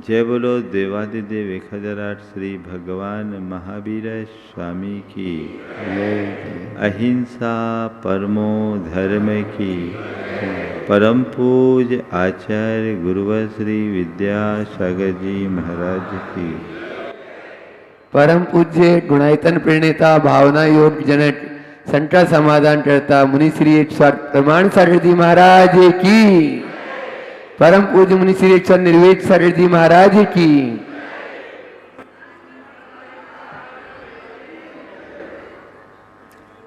जय बोलो देवादिदेव 1008 श्री भगवान महावीर स्वामी की। अहिंसा परमो धर्म की। परम पूज आचार्य गुरुवर श्री विद्यासागर जी महाराज की। परम पूज्य गुणायतन प्रणेता भावना योग जनक संता समाधान करता मुनि श्री प्रमाण सागर जी महाराज की। परम पूज्य मुनि श्री निर्वेद सागर जी महाराज की।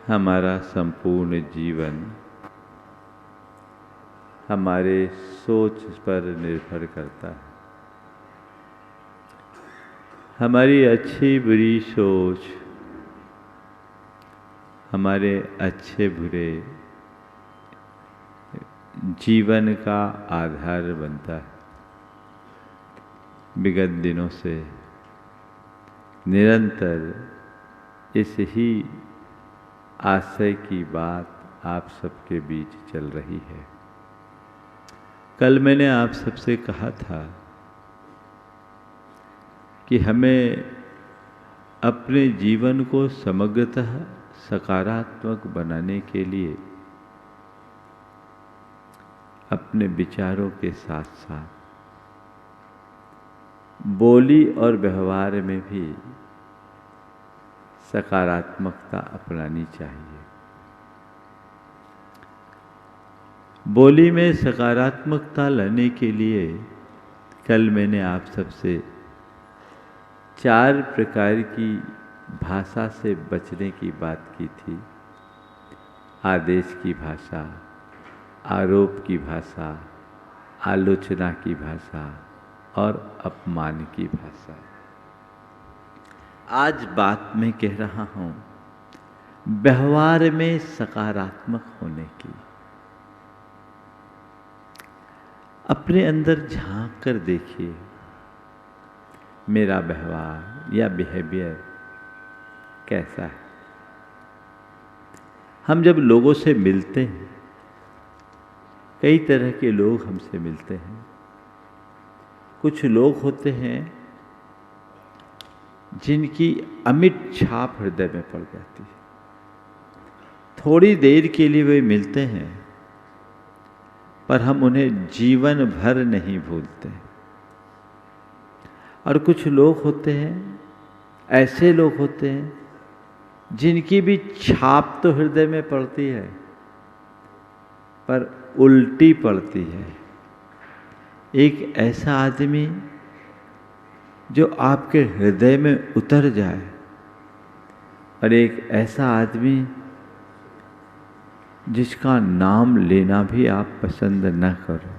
हमारा संपूर्ण जीवन हमारे सोच पर निर्भर करता है। हमारी अच्छी बुरी सोच हमारे अच्छे बुरे जीवन का आधार बनता है। विगत दिनों से निरंतर इस ही आशय की बात आप सबके बीच चल रही है। कल मैंने आप सबसे कहा था कि हमें अपने जीवन को समग्रतः सकारात्मक बनाने के लिए अपने विचारों के साथ साथ बोली और व्यवहार में भी सकारात्मकता अपनानी चाहिए। बोली में सकारात्मकता लाने के लिए कल मैंने आप सबसे 4 प्रकार की भाषा से बचने की बात की थी। आदेश की भाषा, आरोप की भाषा, आलोचना की भाषा और अपमान की भाषा। आज बात मैं कह रहा हूं व्यवहार में सकारात्मक होने की। अपने अंदर झांक कर देखिए, मेरा व्यवहार या बिहेवियर कैसा है। हम जब लोगों से मिलते हैं, कई तरह के लोग हमसे मिलते हैं। कुछ लोग होते हैं जिनकी अमिट छाप हृदय में पड़ जाती है। थोड़ी देर के लिए वे मिलते हैं पर हम उन्हें जीवन भर नहीं भूलते। और कुछ लोग होते हैं, ऐसे लोग होते हैं जिनकी भी छाप तो हृदय में पड़ती है पर उल्टी पड़ती है। एक ऐसा आदमी जो आपके हृदय में उतर जाए और एक ऐसा आदमी जिसका नाम लेना भी आप पसंद न करो।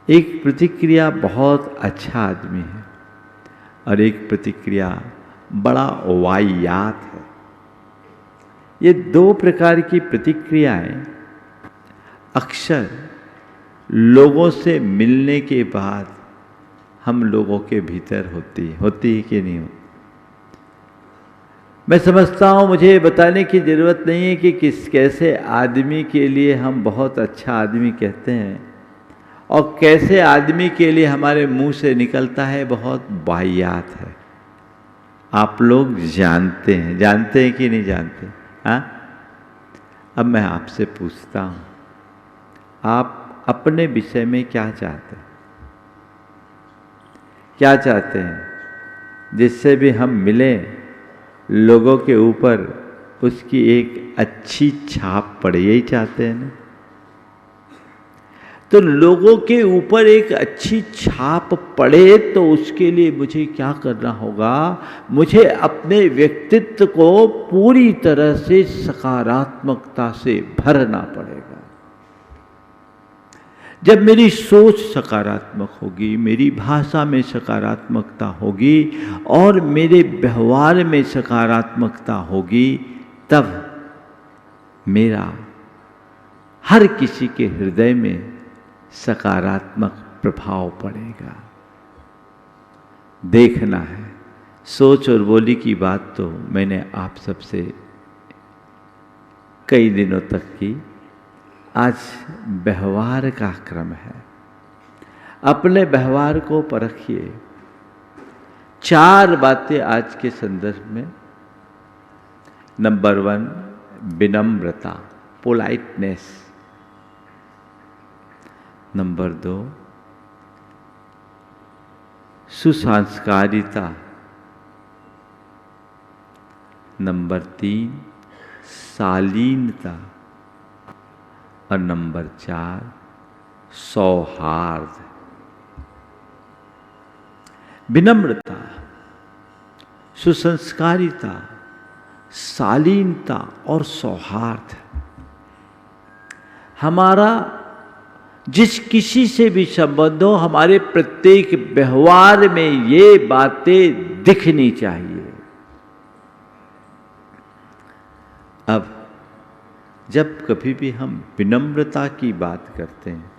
एक प्रतिक्रिया बहुत अच्छा आदमी है और एक प्रतिक्रिया बड़ा वाहियात है। ये 2 प्रकार की प्रतिक्रियाएं अक्सर लोगों से मिलने के बाद हम लोगों के भीतर होती है कि नहीं होती। मैं समझता हूं मुझे बताने की जरूरत नहीं है कि कैसे आदमी के लिए हम बहुत अच्छा आदमी कहते हैं और कैसे आदमी के लिए हमारे मुंह से निकलता है बहुत वाहियात है। आप लोग जानते हैं कि नहीं जानते? हाँ, अब मैं आपसे पूछता हूं, आप अपने विषय में क्या चाहते हैं? क्या चाहते हैं जिससे भी हम मिलें लोगों के ऊपर उसकी एक अच्छी छाप पड़े? यही चाहते हैं ना? तो लोगों के ऊपर एक अच्छी छाप पड़े तो उसके लिए मुझे क्या करना होगा? मुझे अपने व्यक्तित्व को पूरी तरह से सकारात्मकता से भरना पड़ेगा। जब मेरी सोच सकारात्मक होगी, मेरी भाषा में सकारात्मकता होगी और मेरे व्यवहार में सकारात्मकता होगी, तब मेरा हर किसी के हृदय में सकारात्मक प्रभाव पड़ेगा। देखना है। सोच और बोली की बात तो मैंने आप सबसे कई दिनों तक की। आज व्यवहार का क्रम है। अपने व्यवहार को परखिए। 4 बातें आज के संदर्भ में। नंबर 1, विनम्रता, पोलाइटनेस। नंबर 2, सुसंस्कारिता। नंबर 3, शालीनता। और नंबर 4, सौहार्द। विनम्रता, सुसंस्कारिता, शालीनता और सौहार्द। हमारा जिस किसी से भी संबंध हो, हमारे प्रत्येक व्यवहार में ये बातें दिखनी चाहिए। अब जब कभी भी हम विनम्रता की बात करते हैं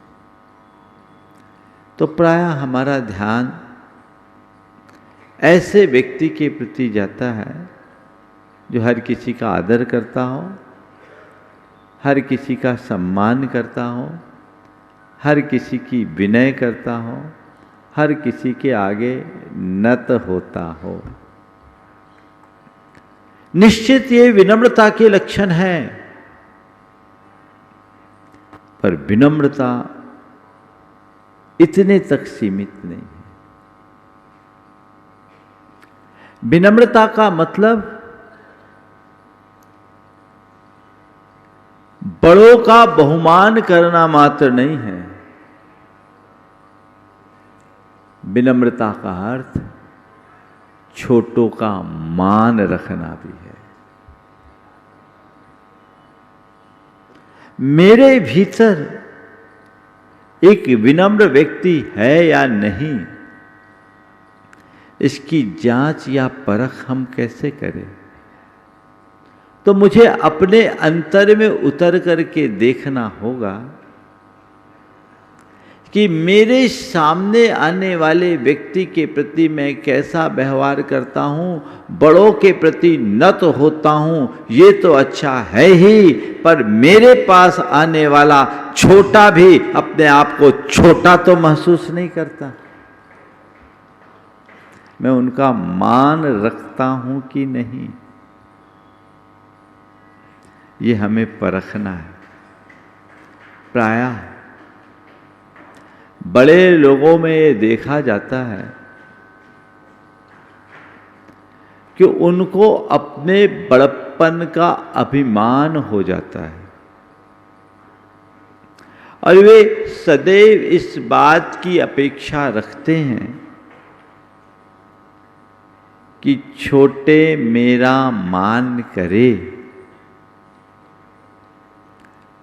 तो प्रायः हमारा ध्यान ऐसे व्यक्ति के प्रति जाता है जो हर किसी का आदर करता हो, हर किसी का सम्मान करता हो, हर किसी की विनय करता हो, हर किसी के आगे नत होता हो। निश्चित ये विनम्रता के लक्षण हैं, पर विनम्रता इतने तक सीमित नहीं है। विनम्रता का मतलब बड़ों का बहुमान करना मात्र नहीं है। विनम्रता का अर्थ छोटों का मान रखना भी है। मेरे भीतर एक विनम्र व्यक्ति है या नहीं, इसकी जांच या परख हम कैसे करें? तो मुझे अपने अंतर में उतर करके देखना होगा कि मेरे सामने आने वाले व्यक्ति के प्रति मैं कैसा व्यवहार करता हूँ। बड़ों के प्रति नत होता हूँ, ये तो अच्छा है ही, पर मेरे पास आने वाला छोटा भी अपने आप को छोटा तो महसूस नहीं करता। मैं उनका मान रखता हूँ कि नहीं, ये हमें परखना है। प्रायः बड़े लोगों में ये देखा जाता है कि उनको अपने बड़प्पन का अभिमान हो जाता है और वे सदैव इस बात की अपेक्षा रखते हैं कि छोटे मेरा मान करे।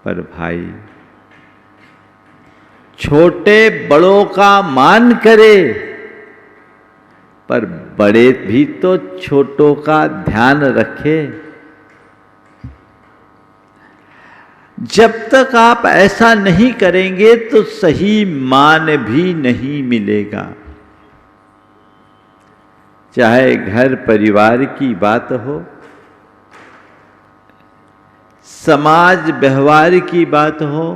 पर भाई, छोटे बड़ों का मान करे, पर बड़े भी तो छोटों का ध्यान रखे। जब तक आप ऐसा नहीं करेंगे तो सही मान भी नहीं मिलेगा। चाहे घर परिवार की बात हो, समाज व्यवहार की बात हो,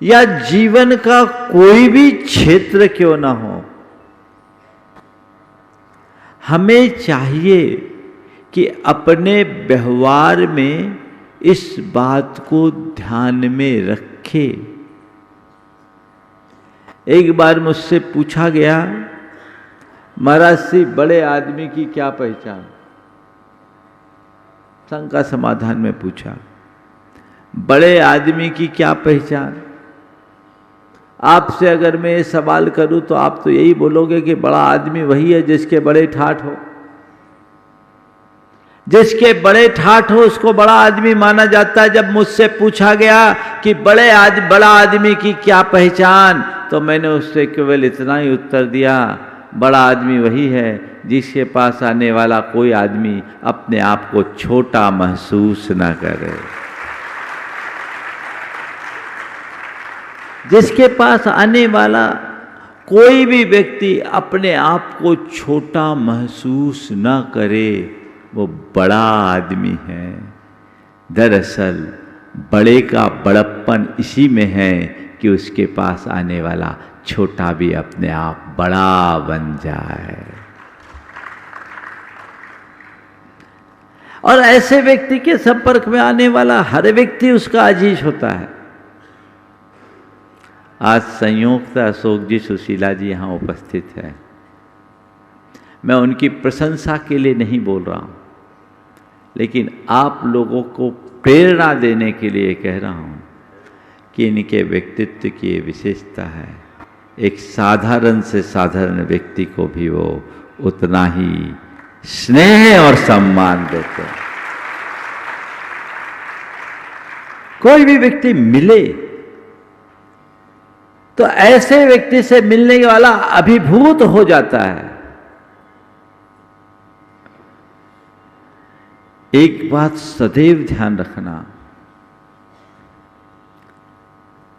या जीवन का कोई भी क्षेत्र क्यों ना हो, हमें चाहिए कि अपने व्यवहार में इस बात को ध्यान में रखें। एक बार मुझसे पूछा गया, महाराज से बड़े आदमी की क्या पहचान? संग का समाधान में पूछा, बड़े आदमी की क्या पहचान? आपसे अगर मैं ये सवाल करूं तो आप तो यही बोलोगे कि बड़ा आदमी वही है जिसके बड़े ठाठ हो। जिसके बड़े ठाठ हो उसको बड़ा आदमी माना जाता है। जब मुझसे पूछा गया कि बड़ा आदमी की क्या पहचान, तो मैंने उससे केवल इतना ही उत्तर दिया, बड़ा आदमी वही है जिसके पास आने वाला कोई आदमी अपने आप को छोटा महसूस न करे। जिसके पास आने वाला कोई भी व्यक्ति अपने आप को छोटा महसूस न करे, वो बड़ा आदमी है। दरअसल बड़े का बड़प्पन इसी में है कि उसके पास आने वाला छोटा भी अपने आप बड़ा बन जाए। और ऐसे व्यक्ति के संपर्क में आने वाला हर व्यक्ति उसका अजीज होता है। आज संयोग अशोक जी, सुशीला जी यहां उपस्थित है। मैं उनकी प्रशंसा के लिए नहीं बोल रहा हूं, लेकिन आप लोगों को प्रेरणा देने के लिए कह रहा हूं कि इनके व्यक्तित्व की ये विशेषता है, एक साधारण से साधारण व्यक्ति को भी वो उतना ही स्नेह और सम्मान देते हैं। कोई भी व्यक्ति मिले तो ऐसे व्यक्ति से मिलने वाला अभिभूत हो जाता है। एक बात सदैव ध्यान रखना,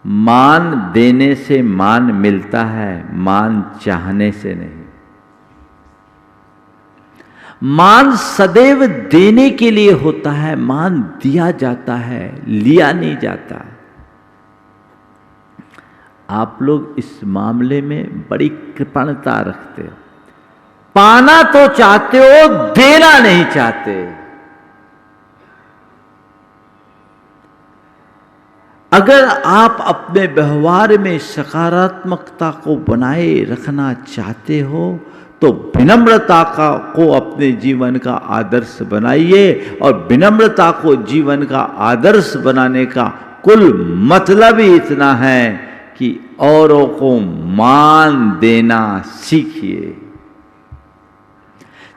मान देने से मान मिलता है, मान चाहने से नहीं। मान सदैव देने के लिए होता है, मान दिया जाता है, लिया नहीं जाता। आप लोग इस मामले में बड़ी कृपणता रखते हो, पाना तो चाहते हो, देना नहीं चाहते। अगर आप अपने व्यवहार में सकारात्मकता को बनाए रखना चाहते हो तो विनम्रता को अपने जीवन का आदर्श बनाइए। और विनम्रता को जीवन का आदर्श बनाने का कुल मतलब ही इतना है कि औरों को मान देना सीखिए,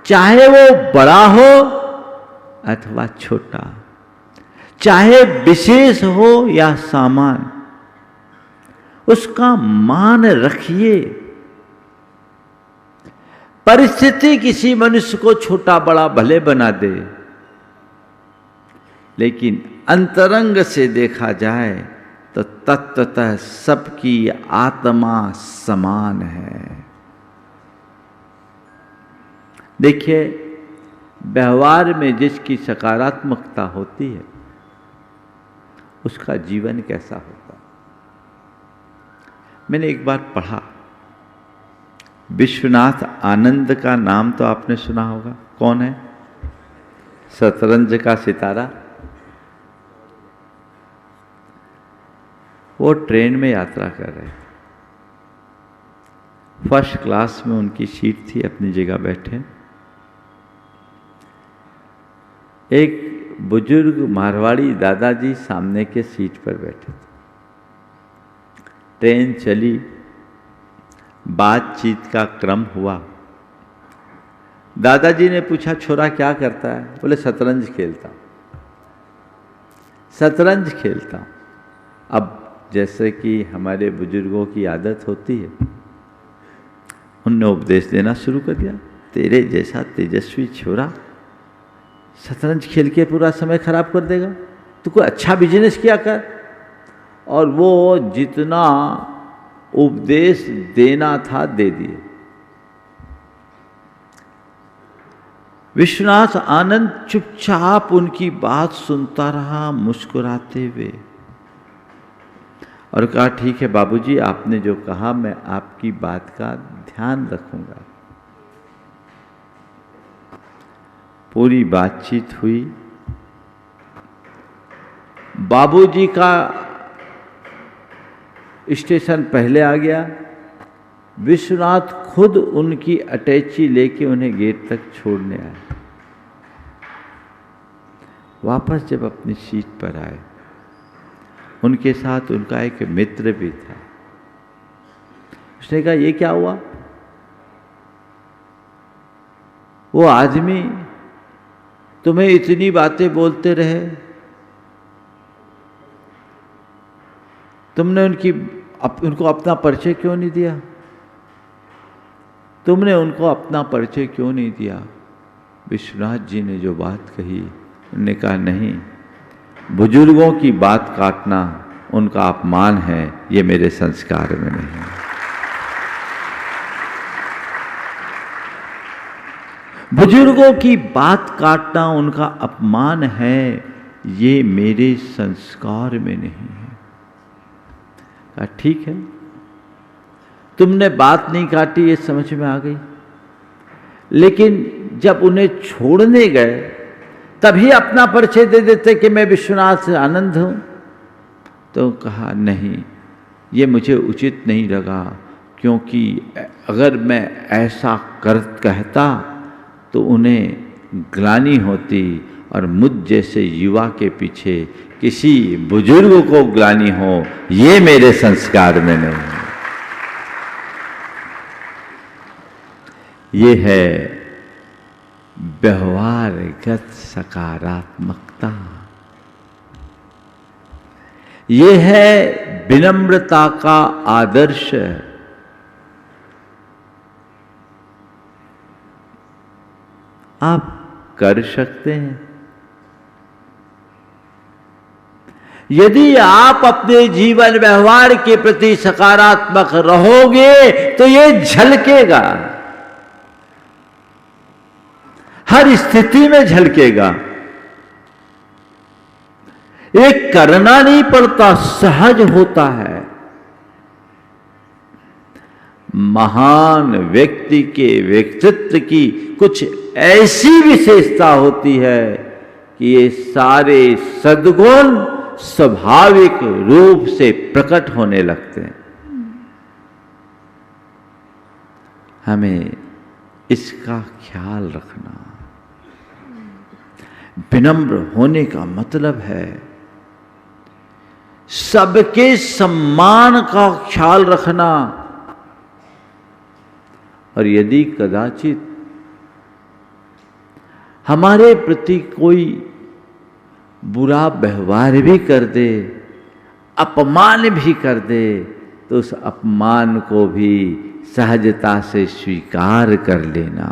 चाहे वो बड़ा हो अथवा छोटा, चाहे विशेष हो या सामान्य, उसका मान रखिए। परिस्थिति किसी मनुष्य को छोटा बड़ा भले बना दे, लेकिन अंतरंग से देखा जाए तो तत्वतः सबकी आत्मा समान है। देखिए, व्यवहार में जिसकी सकारात्मकता होती है उसका जीवन कैसा होता है। मैंने एक बार पढ़ा, विश्वनाथ आनंद का नाम तो आपने सुना होगा। कौन है? शतरंज का सितारा। वो ट्रेन में यात्रा कर रहे थे, फर्स्ट क्लास में उनकी सीट थी, अपनी जगह बैठे। एक बुजुर्ग मारवाड़ी दादाजी सामने के सीट पर बैठे थे। ट्रेन चली, बातचीत का क्रम हुआ। दादाजी ने पूछा, छोरा क्या करता है? बोले, शतरंज खेलता। शतरंज खेलता। अब जैसे कि हमारे बुजुर्गों की आदत होती है, उनने उपदेश देना शुरू कर दिया, तेरे जैसा तेजस्वी छोरा शतरंज खेल के पूरा समय खराब कर देगा, तो कोई अच्छा बिजनेस किया कर। और वो जितना उपदेश देना था दे दिए। विश्वनाथ आनंद चुपचाप उनकी बात सुनता रहा, मुस्कुराते हुए, और कहा, ठीक है बाबूजी, आपने जो कहा मैं आपकी बात का ध्यान रखूंगा। पूरी बातचीत हुई। बाबूजी का स्टेशन पहले आ गया। विश्वनाथ खुद उनकी अटैची लेके उन्हें गेट तक छोड़ने आए। वापस जब अपनी सीट पर आए, उनके साथ उनका एक मित्र भी था। उसने कहा, ये क्या हुआ? वो आदमी तुम्हें इतनी बातें बोलते रहे, तुमने उनको अपना परिचय क्यों नहीं दिया? तुमने उनको अपना परिचय क्यों नहीं दिया? विश्वनाथ जी ने जो बात कही, उन्होंने कहा, नहीं, बुजुर्गों की बात काटना उनका अपमान है, ये मेरे संस्कार में नहीं है। बुजुर्गों की बात काटना उनका अपमान है, ये मेरे संस्कार में नहीं है। कहा, ठीक है, तुमने बात नहीं काटी, ये समझ में आ गई। लेकिन जब उन्हें छोड़ने गए तभी अपना परिचय दे देते कि मैं विश्वनाथ से आनंद हूं। तो कहा नहीं, ये मुझे उचित नहीं लगा, क्योंकि अगर मैं ऐसा कहता तो उन्हें ग्लानि होती, और मुझ जैसे युवा के पीछे किसी बुजुर्ग को ग्लानि हो, ये मेरे संस्कार में नहीं है। ये है व्यवहारगत सकारात्मकता, ये है विनम्रता का आदर्श। आप कर सकते हैं यदि आप अपने जीवन व्यवहार के प्रति सकारात्मक रहोगे तो ये झलकेगा, हर स्थिति में झलकेगा। एक करना नहीं पड़ता, सहज होता है। महान व्यक्ति के व्यक्तित्व की कुछ ऐसी विशेषता होती है कि ये सारे सद्गुण स्वाभाविक रूप से प्रकट होने लगते हैं। हमें इसका ख्याल रखना। विनम्र होने का मतलब है सबके सम्मान का ख्याल रखना, और यदि कदाचित हमारे प्रति कोई बुरा व्यवहार भी कर दे, अपमान भी कर दे, तो उस अपमान को भी सहजता से स्वीकार कर लेना।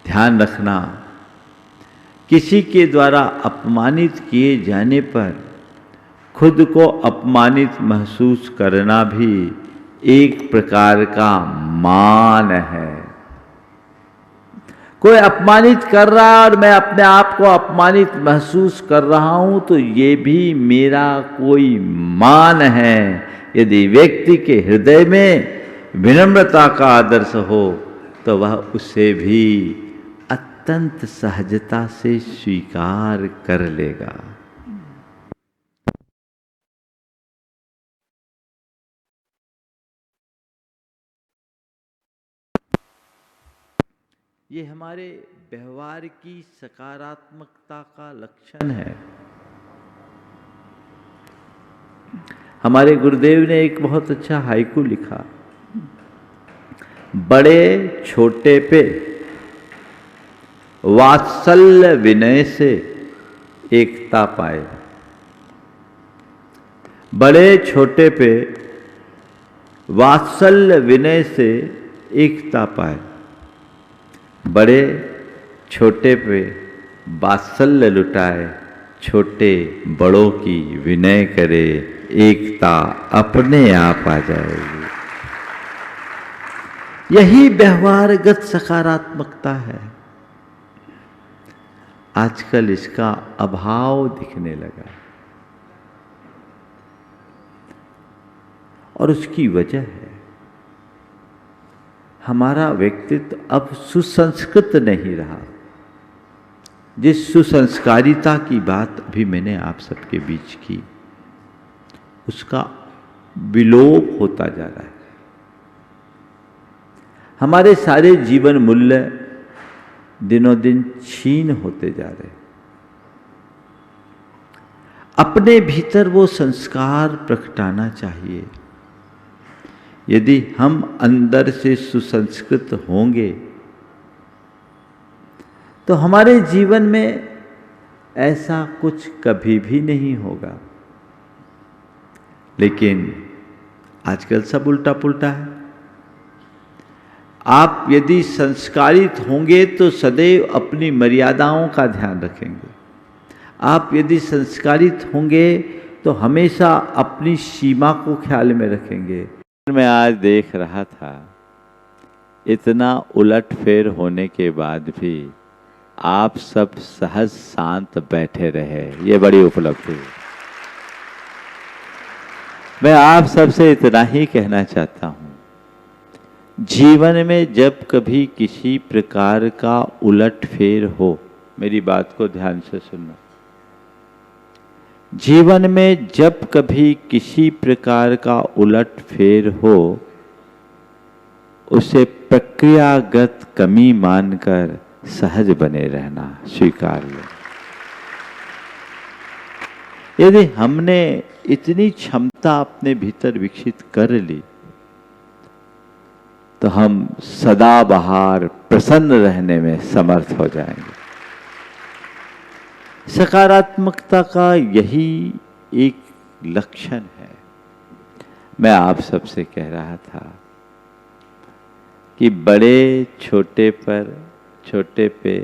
ध्यान रखना, किसी के द्वारा अपमानित किए जाने पर खुद को अपमानित महसूस करना भी एक प्रकार का मान है। कोई अपमानित कर रहा है और मैं अपने आप को अपमानित महसूस कर रहा हूं, तो ये भी मेरा कोई मान है। यदि व्यक्ति के हृदय में विनम्रता का आदर्श हो तो वह उसे भी अत्यंत सहजता से स्वीकार कर लेगा। ये हमारे व्यवहार की सकारात्मकता का लक्षण है। हमारे गुरुदेव ने एक बहुत अच्छा हाइकू लिखा, बड़े छोटे पे वात्सल्य विनय से एकता पाए। बड़े छोटे पे वात्सल्य विनय से एकता पाए। बड़े छोटे पे वात्सल्य लुटाए, छोटे बड़ों की विनय करे, एकता अपने आप आ जाएगी। यही व्यवहारगत सकारात्मकता है। आजकल इसका अभाव दिखने लगा, और उसकी वजह है हमारा व्यक्तित्व अब सुसंस्कृत नहीं रहा। जिस सुसंस्कारिता की बात अभी मैंने आप सबके बीच की, उसका विलोप होता जा रहा है। हमारे सारे जीवन मूल्य दिनों दिन क्षीण होते जा रहे हैं। अपने भीतर वो संस्कार प्रकटाना चाहिए। यदि हम अंदर से सुसंस्कृत होंगे तो हमारे जीवन में ऐसा कुछ कभी भी नहीं होगा। लेकिन आजकल सब उल्टा पुल्टा है। आप यदि संस्कारित होंगे तो सदैव अपनी मर्यादाओं का ध्यान रखेंगे। आप यदि संस्कारित होंगे तो हमेशा अपनी सीमा को ख्याल में रखेंगे। मैं आज देख रहा था, इतना उलटफेर होने के बाद भी आप सब सहज शांत बैठे रहे, ये बड़ी उपलब्धि है। मैं आप सबसे इतना ही कहना चाहता हूं, जीवन में जब कभी किसी प्रकार का उलटफेर हो, मेरी बात को ध्यान से सुनना, जीवन में जब कभी किसी प्रकार का उलटफेर हो, उसे प्रक्रियागत कमी मानकर सहज बने रहना स्वीकार लो। यदि हमने इतनी क्षमता अपने भीतर विकसित कर ली, तो हम सदाबहार प्रसन्न रहने में समर्थ हो जाएंगे। सकारात्मकता का यही एक लक्षण है। मैं आप सबसे कह रहा था कि बड़े छोटे पे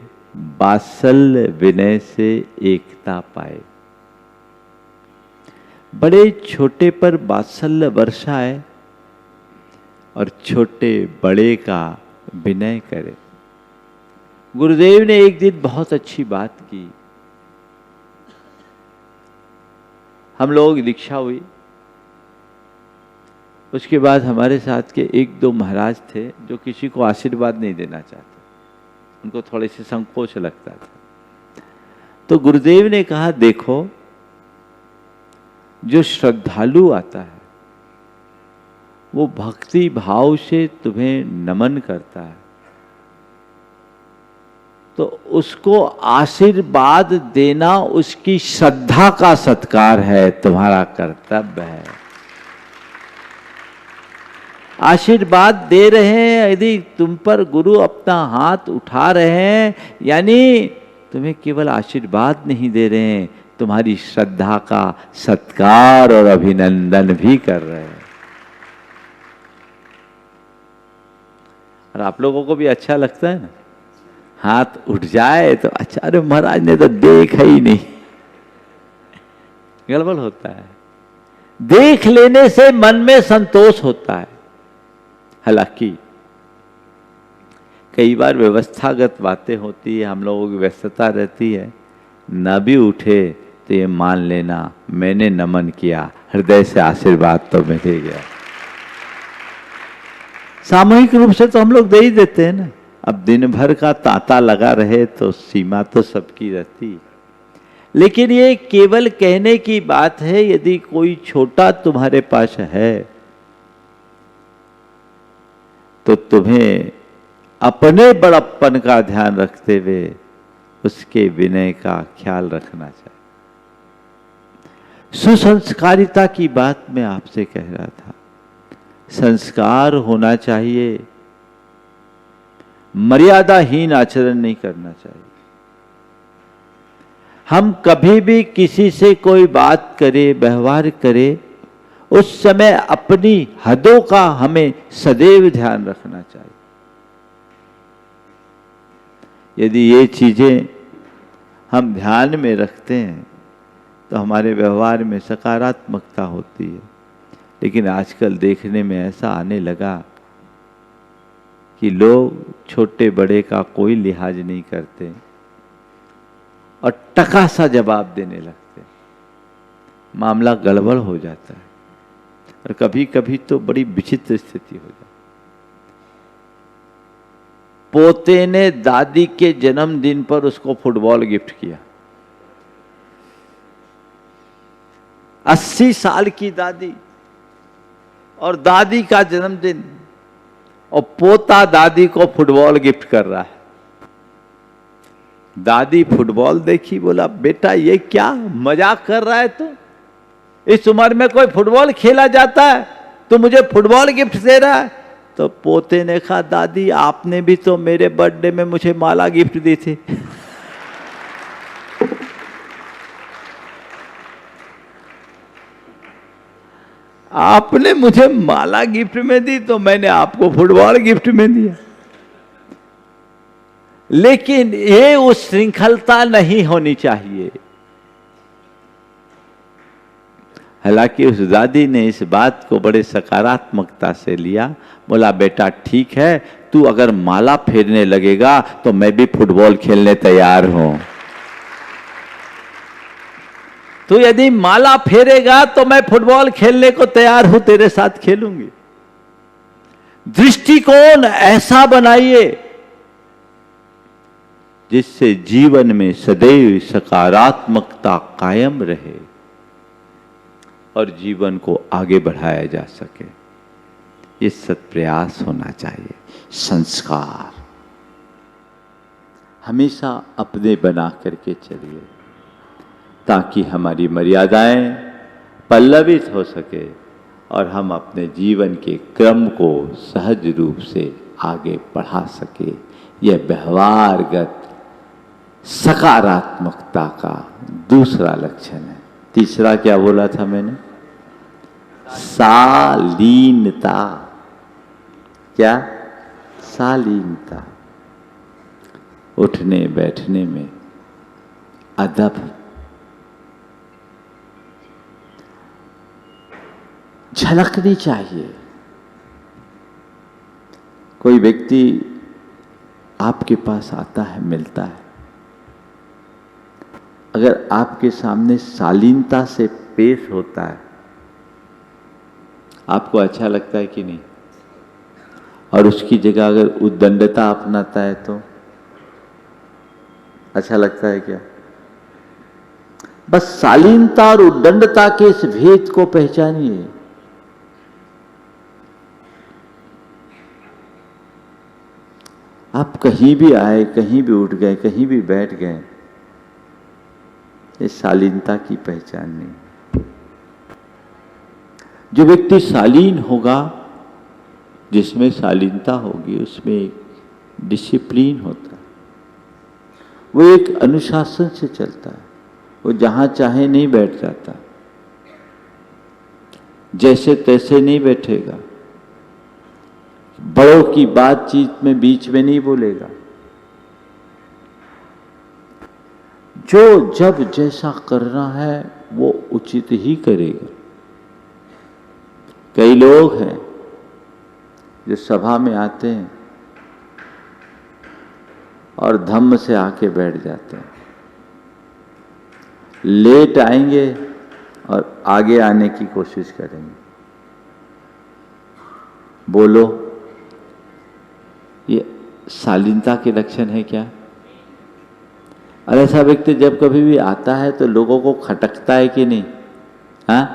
वात्सल्य विनय से एकता पाए, बड़े छोटे पर वात्सल्य बरसाए और छोटे बड़े का विनय करे। गुरुदेव ने एक दिन बहुत अच्छी बात की। हम लोग दीक्षा हुई, उसके बाद हमारे साथ के एक दो महाराज थे जो किसी को आशीर्वाद नहीं देना चाहते, उनको थोड़े से संकोच लगता था। तो गुरुदेव ने कहा, देखो जो श्रद्धालु आता है वो भक्ति भाव से तुम्हें नमन करता है, तो उसको आशीर्वाद देना उसकी श्रद्धा का सत्कार है, तुम्हारा कर्तव्य है। आशीर्वाद दे रहे हैं, यदि तुम पर गुरु अपना हाथ उठा रहे हैं, यानी तुम्हें केवल आशीर्वाद नहीं दे रहे हैं, तुम्हारी श्रद्धा का सत्कार और अभिनंदन भी कर रहे हैं। और आप लोगों को भी अच्छा लगता है ना, हाथ उठ जाए तो अच्छा, अरे महाराज ने तो देखा ही नहीं, गड़बड़ होता है। देख लेने से मन में संतोष होता है। हालांकि कई बार व्यवस्थागत बातें होती है, हम लोगों की व्यस्तता रहती है, न भी उठे तो ये मान लेना मैंने नमन किया, हृदय से आशीर्वाद तो मिल ही गया। सामूहिक रूप से तो हम लोग दे ही देते हैं ना। अब दिन भर का तांता लगा रहे तो सीमा तो सबकी रहती, लेकिन ये केवल कहने की बात है। यदि कोई छोटा तुम्हारे पास है तो तुम्हें अपने बड़प्पन का ध्यान रखते हुए उसके विनय का ख्याल रखना चाहिए। सुसंस्कारिता की बात मैं आपसे कह रहा था। संस्कार होना चाहिए, मर्यादाहीन आचरण नहीं करना चाहिए। हम कभी भी किसी से कोई बात करे, व्यवहार करे, उस समय अपनी हदों का हमें सदैव ध्यान रखना चाहिए। यदि ये चीजें हम ध्यान में रखते हैं तो हमारे व्यवहार में सकारात्मकता होती है। लेकिन आजकल देखने में ऐसा आने लगा कि लोग छोटे बड़े का कोई लिहाज नहीं करते और टका सा जवाब देने लगते, मामला गड़बड़ हो जाता है और कभी कभी तो बड़ी विचित्र स्थिति हो जाती। पोते ने दादी के जन्मदिन पर उसको फुटबॉल गिफ्ट किया। 80 साल की दादी और दादी का जन्मदिन, और पोता दादी को फुटबॉल गिफ्ट कर रहा है। दादी फुटबॉल देखी, बोला बेटा ये क्या मजाक कर रहा है तू? इस उम्र में कोई फुटबॉल खेला जाता है, तो मुझे फुटबॉल गिफ्ट दे रहा है? तो पोते ने कहा, दादी आपने भी तो मेरे बर्थडे में मुझे माला गिफ्ट दी थी। आपने मुझे माला गिफ्ट में दी तो मैंने आपको फुटबॉल गिफ्ट में दिया। लेकिन ये उस श्रृंखलता नहीं होनी चाहिए। हालांकि उस दादी ने इस बात को बड़े सकारात्मकता से लिया, बोला बेटा ठीक है, तू अगर माला फेरने लगेगा तो मैं भी फुटबॉल खेलने तैयार हूं। तो यदि माला फेरेगा तो मैं फुटबॉल खेलने को तैयार हूं, तेरे साथ खेलूंगी। दृष्टिकोण ऐसा बनाइए जिससे जीवन में सदैव सकारात्मकता कायम रहे और जीवन को आगे बढ़ाया जा सके। ये सत्प्रयास होना चाहिए। संस्कार हमेशा अपने बना करके चलिए ताकि हमारी मर्यादाएं पल्लवित हो सके और हम अपने जीवन के क्रम को सहज रूप से आगे बढ़ा सके। यह व्यवहारगत सकारात्मकता का दूसरा लक्षण है। तीसरा क्या बोला था मैंने? शालीनता। क्या? शालीनता। उठने बैठने में अदब, झलकनी चाहिए। कोई व्यक्ति आपके पास आता है, मिलता है, अगर आपके सामने शालीनता से पेश होता है, आपको अच्छा लगता है कि नहीं? और उसकी जगह अगर उद्दंडता अपनाता है तो अच्छा लगता है क्या? बस शालीनता और उद्दंडता के इस भेद को पहचानिए। आप कहीं भी आए, कहीं भी उठ गए, कहीं भी बैठ गए, ये शालीनता की पहचान नहीं। जो व्यक्ति शालीन होगा, जिसमें शालीनता होगी, उसमें एक डिसिप्लिन होता है, वो एक अनुशासन से चलता है। वो जहां चाहे नहीं बैठ जाता, जैसे तैसे नहीं बैठेगा, बड़ों की बातचीत में बीच में नहीं बोलेगा। जो जब जैसा करना है वो उचित ही करेगा। कई लोग हैं जो सभा में आते हैं और धम्म से आके बैठ जाते हैं, लेट आएंगे और आगे आने की कोशिश करेंगे। बोलो, ये शालीनता के लक्षण है क्या? और ऐसा व्यक्ति जब कभी भी आता है तो लोगों को खटकता है कि नहीं? हाँ,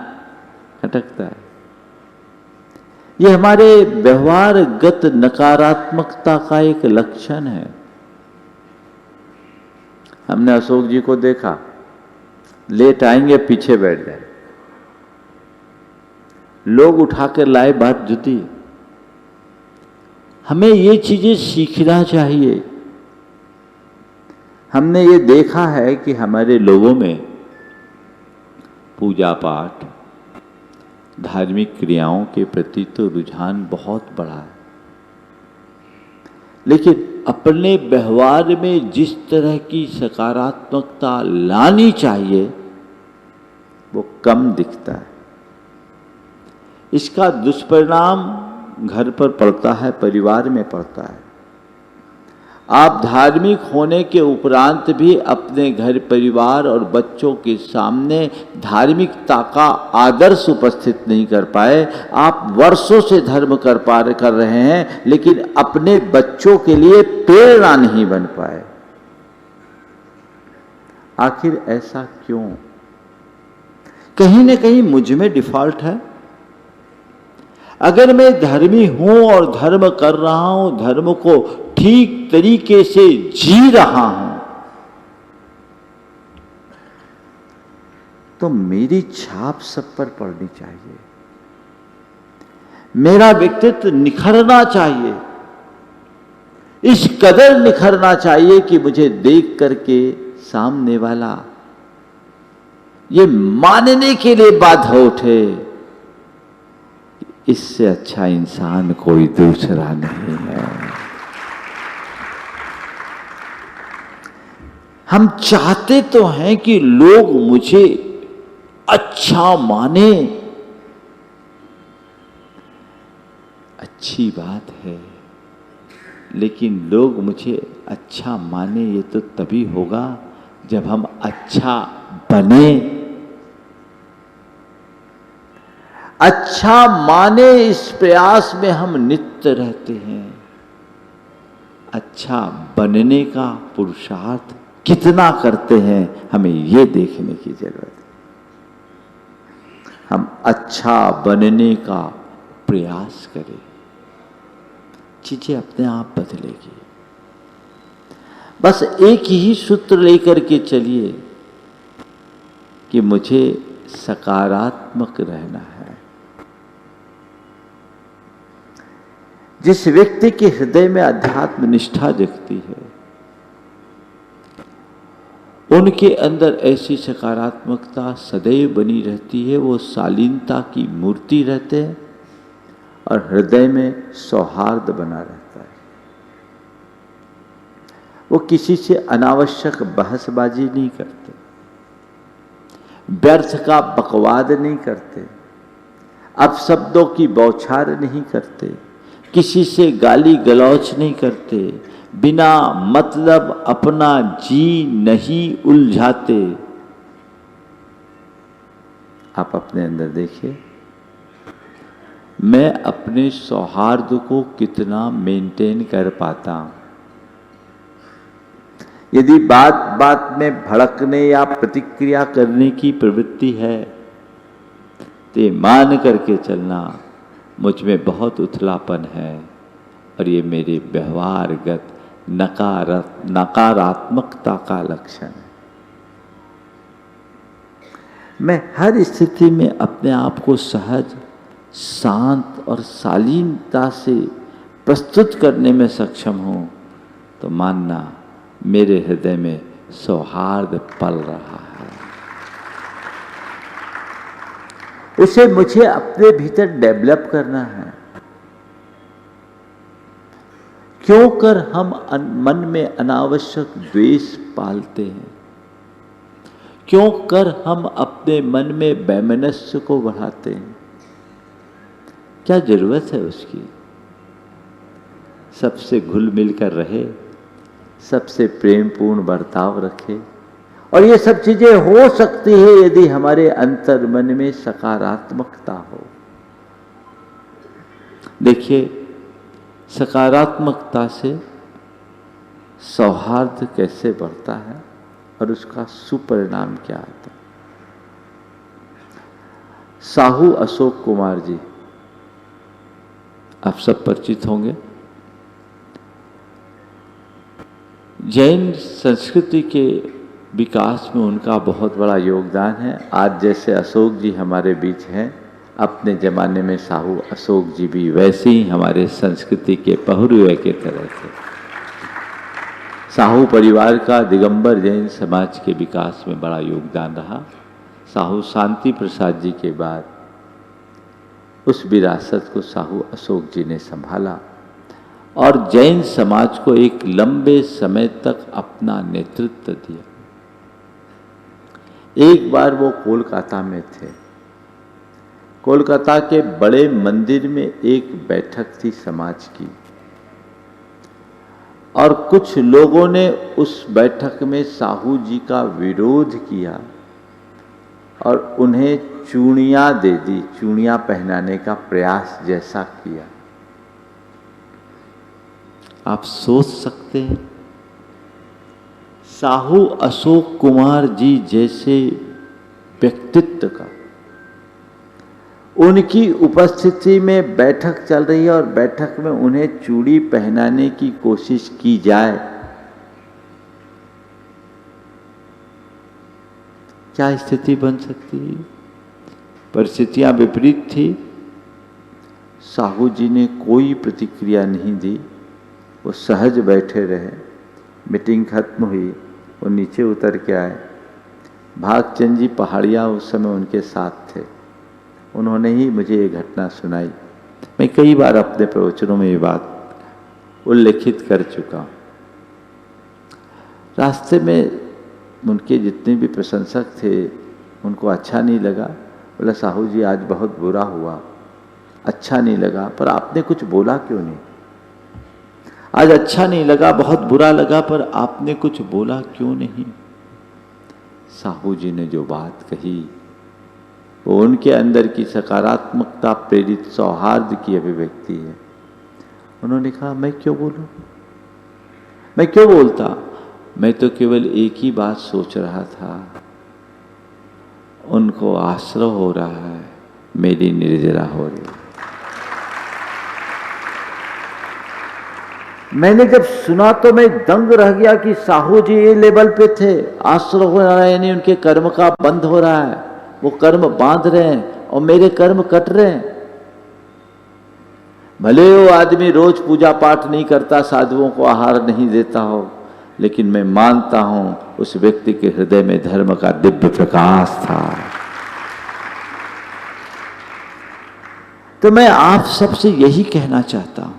खटकता है। ये हमारे व्यवहारगत नकारात्मकता का एक लक्षण है। हमने अशोक जी को देखा, लेट आएंगे, पीछे बैठ जाए, लोग उठाकर लाए, बात जुटी। हमें ये चीजें सीखना चाहिए। हमने ये देखा है कि हमारे लोगों में पूजा पाठ, धार्मिक क्रियाओं के प्रति तो रुझान बहुत बड़ा है, लेकिन अपने व्यवहार में जिस तरह की सकारात्मकता लानी चाहिए वो कम दिखता है। इसका दुष्परिणाम घर पर पड़ता है, परिवार में पड़ता है। आप धार्मिक होने के उपरांत भी अपने घर, परिवार और बच्चों के सामने धार्मिकता का आदर्श उपस्थित नहीं कर पाए। आप वर्षों से धर्म कर रहे हैं, लेकिन अपने बच्चों के लिए प्रेरणा नहीं बन पाए। आखिर ऐसा क्यों? कहीं न कहीं मुझ में डिफॉल्ट है। अगर मैं धर्मी हूं और धर्म कर रहा हूं, धर्म को ठीक तरीके से जी रहा हूं, तो मेरी छाप सब पर पड़नी चाहिए। मेरा व्यक्तित्व निखरना चाहिए, इस कदर निखरना चाहिए कि मुझे देख करके सामने वाला ये मानने के लिए बाध्य उठे, इससे अच्छा इंसान कोई दूसरा नहीं है। हम चाहते तो हैं कि लोग मुझे अच्छा माने, अच्छी बात है, लेकिन लोग मुझे अच्छा माने ये तो तभी होगा जब हम अच्छा बने। अच्छा माने इस प्रयास में हम नित्य रहते हैं। अच्छा बनने का पुरुषार्थ कितना करते हैं, हमें ये देखने की जरूरत है। हम अच्छा बनने का प्रयास करें, चीजें अपने आप बदलेगी। बस एक ही सूत्र लेकर के चलिए कि मुझे सकारात्मक रहना है। जिस व्यक्ति के हृदय में अध्यात्म निष्ठा जगती है, उनके अंदर ऐसी सकारात्मकता सदैव बनी रहती है। वो शालीनता की मूर्ति रहते हैं और हृदय में सौहार्द बना रहता है। वो किसी से अनावश्यक बहसबाजी नहीं करते, व्यर्थ का बकवाद नहीं करते, अपशब्दों की बौछार नहीं करते, किसी से गाली गलौच नहीं करते, बिना मतलब अपना जी नहीं उलझाते। आप अपने अंदर देखिए, मैं अपने सौहार्द को कितना मेंटेन कर पाता हूं। यदि बात बात में भड़कने या प्रतिक्रिया करने की प्रवृत्ति है तो मान करके चलना मुझ में बहुत उथलापन है और ये मेरे व्यवहारगत नकारात्मकता का लक्षण है। मैं हर स्थिति में अपने आप को सहज, शांत और शालीनता से प्रस्तुत करने में सक्षम हूं तो मानना मेरे हृदय में सौहार्द पल रहा है। उसे मुझे अपने भीतर डेवलप करना है। क्यों कर हम मन में अनावश्यक द्वेष पालते हैं? क्यों कर हम अपने मन में वैमनस्य को बढ़ाते हैं? क्या जरूरत है उसकी? सबसे घुल मिलकर रहे, सबसे प्रेमपूर्ण बर्ताव रखे, और ये सब चीजें हो सकती है यदि हमारे अंतर मन में सकारात्मकता हो। देखिए, सकारात्मकता से सौहार्द कैसे बढ़ता है और उसका सुपरिणाम क्या आता है। साहू अशोक कुमार जी, आप सब परिचित होंगे। जैन संस्कृति के विकास में उनका बहुत बड़ा योगदान है। आज जैसे अशोक जी हमारे बीच हैं, अपने जमाने में साहू अशोक जी भी वैसे ही हमारे संस्कृति के बहुरुए के तरह थे। साहू परिवार का दिगंबर जैन समाज के विकास में बड़ा योगदान रहा। साहू शांति प्रसाद जी के बाद उस विरासत को साहू अशोक जी ने संभाला और जैन समाज को एक लंबे समय तक अपना नेतृत्व दिया। एक बार वो कोलकाता में थे। कोलकाता के बड़े मंदिर में एक बैठक थी समाज की, और कुछ लोगों ने उस बैठक में साहू जी का विरोध किया और उन्हें चूड़ियां दे दी, चूड़ियां पहनाने का प्रयास जैसा किया। आप सोच सकते हैं, साहू अशोक कुमार जी जैसे व्यक्तित्व का, उनकी उपस्थिति में बैठक चल रही है और बैठक में उन्हें चूड़ी पहनाने की कोशिश की जाए, क्या स्थिति बन सकती है? परिस्थितियां विपरीत थी। साहू जी ने कोई प्रतिक्रिया नहीं दी, वो सहज बैठे रहे। मीटिंग खत्म हुई, वो नीचे उतर के आए। भागचंद जी पहाड़िया उस समय उनके साथ थे। उन्होंने ही मुझे ये घटना सुनाई। मैं कई बार अपने प्रवचनों में ये बात उल्लेखित कर चुका हूँ। रास्ते में उनके जितने भी प्रशंसक थे, उनको अच्छा नहीं लगा। बोला, साहू जी आज बहुत बुरा हुआ, अच्छा नहीं लगा, पर आपने कुछ बोला क्यों नहीं? आज अच्छा नहीं लगा, बहुत बुरा लगा, पर आपने कुछ बोला क्यों नहीं? साहू जी ने जो बात कही वो उनके अंदर की सकारात्मकता प्रेरित सौहार्द की अभिव्यक्ति है। उन्होंने कहा मैं क्यों बोलूं, मैं क्यों बोलता, मैं तो केवल एक ही बात सोच रहा था, उनको आश्रय हो रहा है, मेरी निर्जरा हो रही है। मैंने जब सुना तो मैं दंग रह गया कि साहू जी ये लेवल पे थे, आश्रय हो रहा है यानी उनके कर्म का बंध हो रहा है, वो कर्म बांध रहे हैं और मेरे कर्म कट रहे हैं। भले वो आदमी रोज पूजा पाठ नहीं करता, साधुओं को आहार नहीं देता हो, लेकिन मैं मानता हूं उस व्यक्ति के हृदय में धर्म का दिव्य प्रकाश था। तो मैं आप सबसे यही कहना चाहता हूं,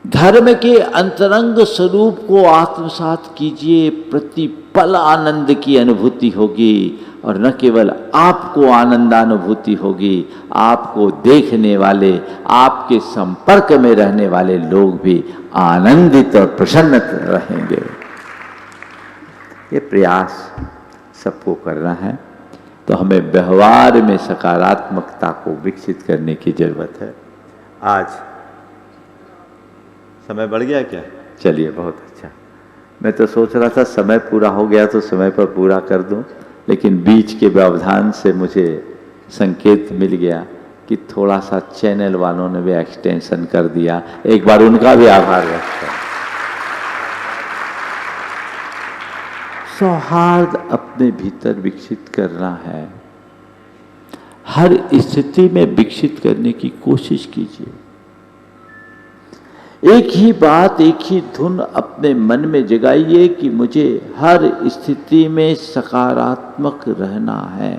धर्म के अंतरंग स्वरूप को आत्मसात कीजिए, प्रतिपल आनंद की अनुभूति होगी और न केवल आपको आनंदानुभूति होगी, आपको देखने वाले, आपके संपर्क में रहने वाले लोग भी आनंदित और प्रसन्न रहेंगे। ये प्रयास सबको करना है। तो हमें व्यवहार में सकारात्मकता को विकसित करने की जरूरत है। आज समय बढ़ गया क्या? चलिए बहुत अच्छा। मैं तो सोच रहा था समय पूरा हो गया तो समय पर पूरा कर दूं, लेकिन बीच के व्यवधान से मुझे संकेत मिल गया कि थोड़ा सा चैनल वालों ने भी एक्सटेंशन कर दिया। एक बार उनका भी आभार व्यक्त करें। सौहार्द अपने भीतर विकसित करना है, हर स्थिति में विकसित करने की कोशिश कीजिए। एक ही बात, एक ही धुन अपने मन में जगाइए कि मुझे हर स्थिति में सकारात्मक रहना है।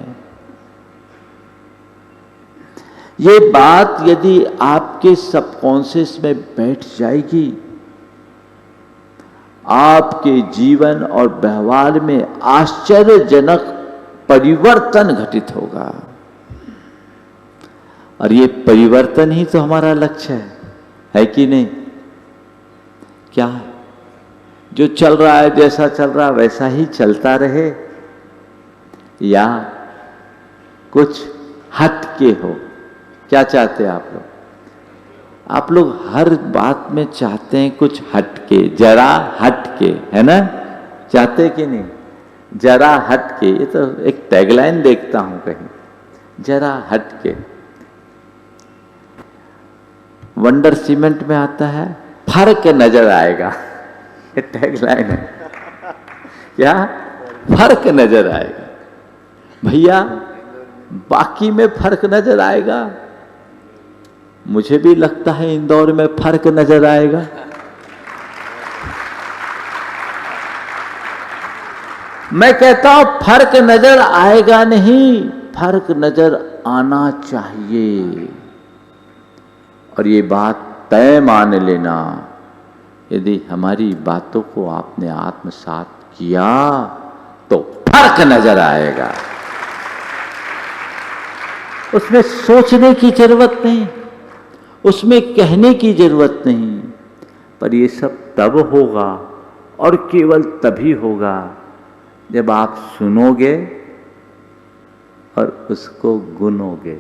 ये बात यदि आपके सबकॉन्शियस में बैठ जाएगी, आपके जीवन और व्यवहार में आश्चर्यजनक परिवर्तन घटित होगा। और ये परिवर्तन ही तो हमारा लक्ष्य है कि नहीं? क्या है? जो चल रहा है, जैसा चल रहा है वैसा ही चलता रहे, या कुछ हट के हो? क्या चाहते हैं आप लोग? आप लोग हर बात में चाहते हैं कुछ हट के, जरा हट के, है ना? चाहते कि नहीं? जरा हट के, ये तो एक टैगलाइन देखता हूं कहीं, जरा हट के। वंडर सीमेंट में आता है, फर्क नजर आएगा, ये टैगलाइन है। क्या? फर्क नजर आएगा। भैया बाकी में फर्क नजर आएगा, मुझे भी लगता है इंदौर में फर्क नजर आएगा। मैं कहता हूं फर्क नजर आएगा नहीं, फर्क नजर आना चाहिए। और ये बात तय मान लेना, यदि हमारी बातों को आपने आत्मसात किया तो फर्क नजर आएगा। उसमें सोचने की जरूरत नहीं, उसमें कहने की जरूरत नहीं, पर ये सब तब होगा और केवल तभी होगा जब आप सुनोगे और उसको गुनोगे।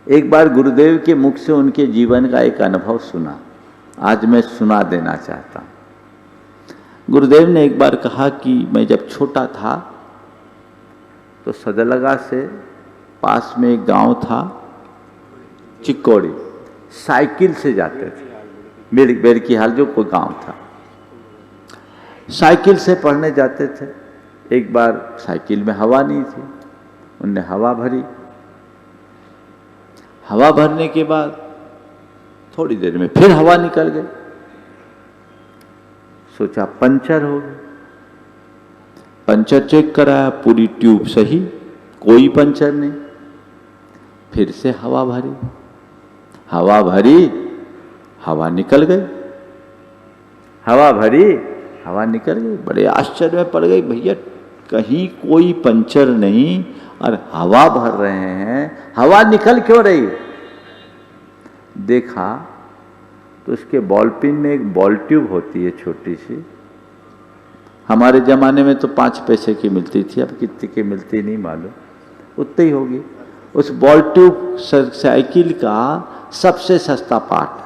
एक बार गुरुदेव के मुख से उनके जीवन का एक अनुभव सुना, आज मैं सुना देना चाहता हूं। गुरुदेव ने एक बार कहा कि मैं जब छोटा था तो सदलगा से पास में एक गांव था चिक्कोड़ी, साइकिल से जाते थे। बेर की हाल जो कोई गांव था, साइकिल से पढ़ने जाते थे। एक बार साइकिल में हवा नहीं थी, उनने हवा भरी। हवा भरने के बाद थोड़ी देर में फिर हवा निकल गई। सोचा पंचर हो गई, पंचर चेक कराया, पूरी ट्यूब सही, कोई पंचर नहीं। फिर से हवा भरी, हवा भरी, हवा निकल गई, हवा भरी, हवा निकल गई। बड़े आश्चर्य में पड़ गई, भैया कहीं कोई पंचर नहीं और हवा भर रहे हैं, हवा निकल क्यों रही? देखा तो उसके बॉल पिन में एक बॉल ट्यूब होती है छोटी सी, हमारे जमाने में तो 5 पैसे की मिलती थी, अब कितने की मिलती नहीं मालूम। उतनी ही होगी। उस बॉल ट्यूब साइकिल का सबसे सस्ता पार्ट,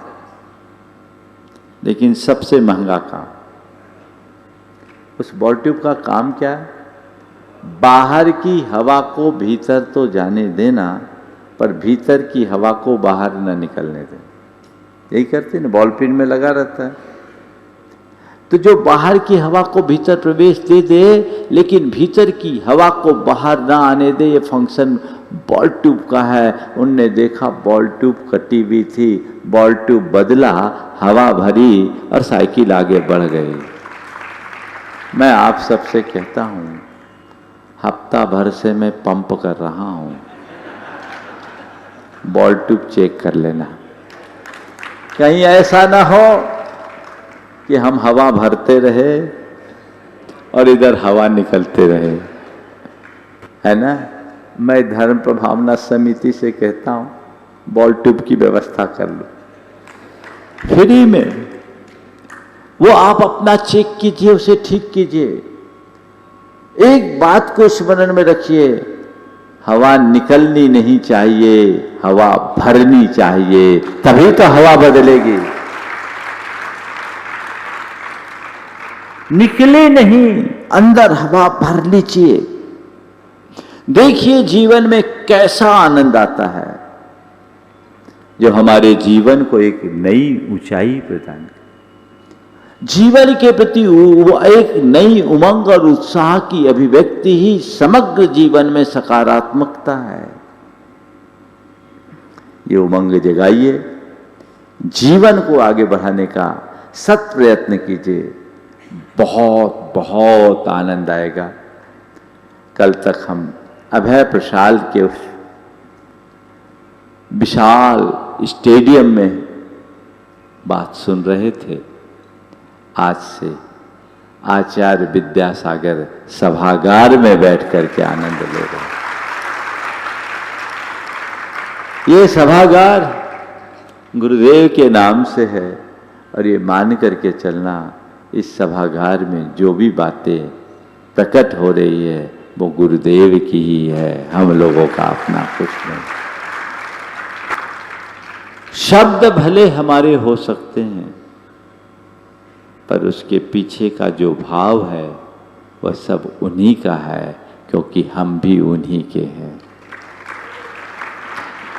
लेकिन सबसे महंगा काम। उस बॉल ट्यूब का काम क्या है? बाहर की हवा को भीतर तो जाने देना, पर भीतर की हवा को बाहर न निकलने देना। यही करते ना, बॉल पिन में लगा रहता है। तो जो बाहर की हवा को भीतर प्रवेश दे दे, लेकिन भीतर की हवा को बाहर ना आने दे, ये फंक्शन बॉल ट्यूब का है। उनने देखा बॉल ट्यूब कटी हुई थी, बॉल ट्यूब बदला, हवा भरी और साइकिल आगे बढ़ गई। मैं आप सबसे कहता हूं, हफ्ता भर से मैं पंप कर रहा हूं, बॉल ट्यूब चेक कर लेना। कहीं ऐसा ना हो कि हम हवा भरते रहे और इधर हवा निकलते रहे, है ना। मैं धर्म प्रभावना समिति से कहता हूं, बॉल ट्यूब की व्यवस्था कर लो फ्री में। वो आप अपना चेक कीजिए, उसे ठीक कीजिए। एक बात को स्मरण में रखिए, हवा निकलनी नहीं चाहिए, हवा भरनी चाहिए, तभी तो हवा बदलेगी। निकले नहीं, अंदर हवा भर लीजिए। देखिए जीवन में कैसा आनंद आता है, जो हमारे जीवन को एक नई ऊंचाई प्रदान करे। जीवन के प्रति एक नई उमंग और उत्साह की अभिव्यक्ति ही समग्र जीवन में सकारात्मकता है। ये उमंग जगाइए, जीवन को आगे बढ़ाने का सत प्रयत्न कीजिए, बहुत बहुत आनंद आएगा। कल तक हम अभय प्रसाद के उस विशाल स्टेडियम में बात सुन रहे थे, आज से आचार्य विद्यासागर सभागार में बैठ करके आनंद ले रहे हैं। ये सभागार गुरुदेव के नाम से है, और ये मान करके चलना, इस सभागार में जो भी बातें प्रकट हो रही है वो गुरुदेव की ही है, हम लोगों का अपना कुछ नहीं। शब्द भले हमारे हो सकते हैं, पर उसके पीछे का जो भाव है वह सब उन्हीं का है, क्योंकि हम भी उन्हीं के हैं।